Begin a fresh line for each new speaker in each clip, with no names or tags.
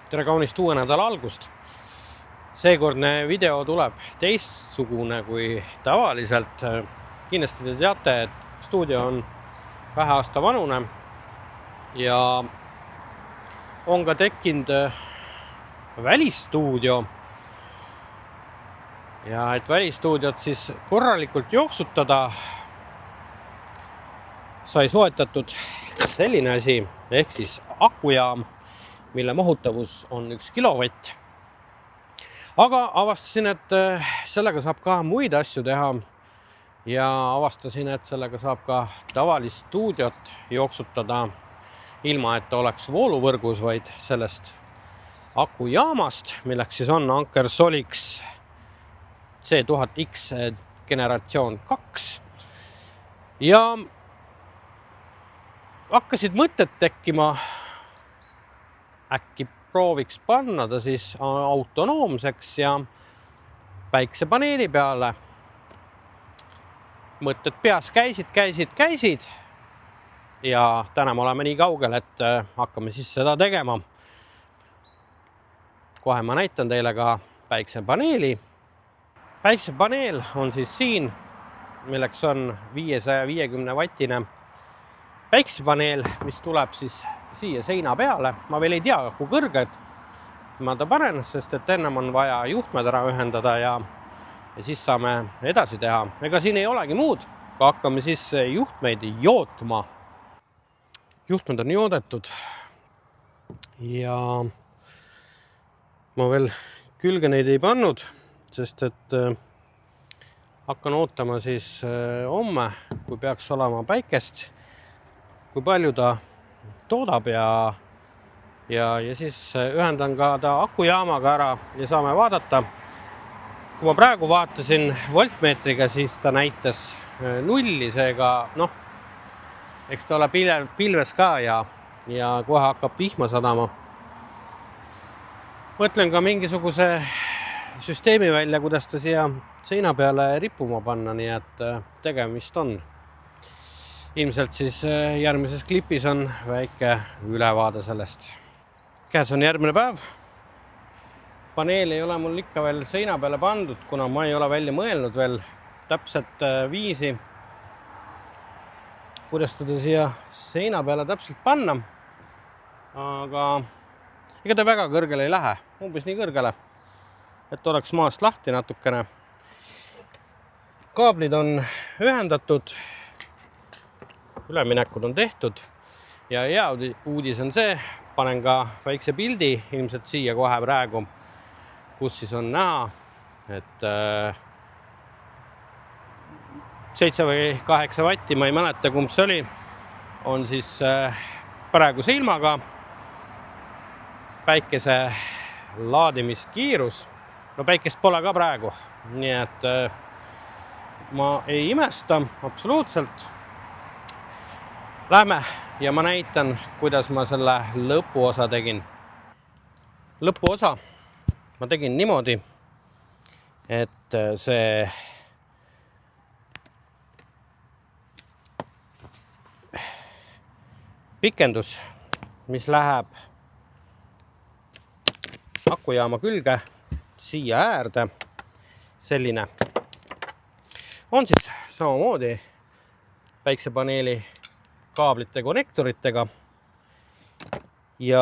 Tere kaunist uue nädala algust. Seekordne video tuleb teistsugune kui tavaliselt. Kindlasti te teate, et stuudio on 2 aasta vanune ja on ka tekkinud välistuudio. Ja et välistuudiot siis korralikult jooksutada, sai soetatud selline asi ehk siis akujaam, mille mahutavus on 1 kilovatt. Aga avastasin, et sellega saab ka muid asju teha ja avastasin, et sellega saab ka tavalist stuudiot jooksutada ilma, et ta oleks vooluvõrgus, vaid sellest akujaamast, milleks siis on Anker Solix C1000X generatsioon 2. Ja hakkasid mõtted tekkima, äkki prooviks panna ta siis autonoomseks ja päiksepaneeli peale. Mõtted peas käisid ja täna me oleme nii kaugel, et hakkame siis seda tegema. Kohe ma näitan teile ka päiksepaneeli. Päiksepaneel on siis siin, milleks on 550 vattine päiksepaneel, mis tuleb siis siia seina peale. Ma veel ei tea, kui kõrged ma ta panen, sest et ennem on vaja juhtmed ära ühendada ja siis saame edasi teha. Ega siin ei olegi muud, kui hakkame siis juhtmeid jootma. Juhtmed on joodetud ja ma veel külge neid ei pannud, sest et hakkan ootama siis homme, kui peaks olema päikest, kui palju ta toodab ja siis ühendan ka ta akujaamaga ära ja saame vaadata. Kui ma praegu vaatasin voltmeetriga, siis ta näitas 0, seega eks ta ole pilves ka ja kohe hakkab vihma sadama. Mõtlen ka mingisuguse süsteemi välja, kuidas ta siia seina peale rippuma panna, nii et tegemist on. Ilmselt siis järgmises klipis on väike ülevaade sellest. Käes on järgmine päev. Paneel ei ole mul ikka veel seina peale pandud, kuna ma ei ole välja mõelnud veel täpselt viisi, kuidas teda siia seina peale täpselt panna. Aga ega ta väga kõrgele ei lähe, umbes nii kõrgele, et oleks maast lahti natukene. Kaablid on ühendatud, üleminekud on tehtud ja hea uudis on see, panen ka väikse pildi ilmselt siia kohe praegu, kus siis on näha, et 7 või 8 vatti, ma ei mäleta, kumb see oli, on siis praeguse ilmaga päikese laadimiskiirus. No päikest pole ka praegu, nii et ma ei imesta absoluutselt. Lähme ja ma näitan, kuidas ma selle lõpuosa tegin. Lõpuosa ma tegin niimoodi, et see pikendus, mis läheb akujaama külge siia äärde, selline, on siis samamoodi päiksepaneeli kaablite konnektoritega ja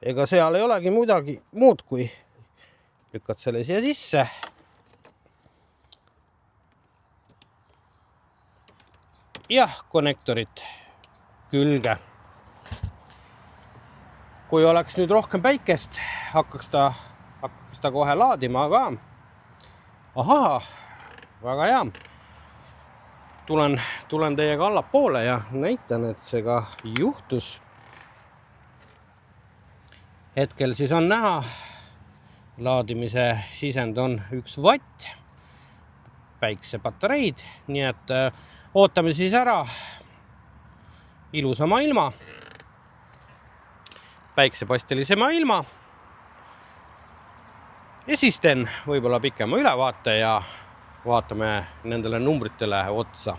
ega seal ei olegi midagi muud, kui lükkad selle siia sisse ja konnektorit külge. Kui oleks nüüd rohkem päikest, hakkaks ta kohe laadima ka. Ahaa, väga hea. Tulen teiega allapoole ja näitan, et see ka juhtus. Hetkel siis on näha, laadimise sisend on 1 vatt, päiksepatareid, nii et ootame siis ära ilusama ilma, päiksepastelisema ilma ja siis teen võib-olla pikema ülevaate ja vaatame nendele numbritele otsa.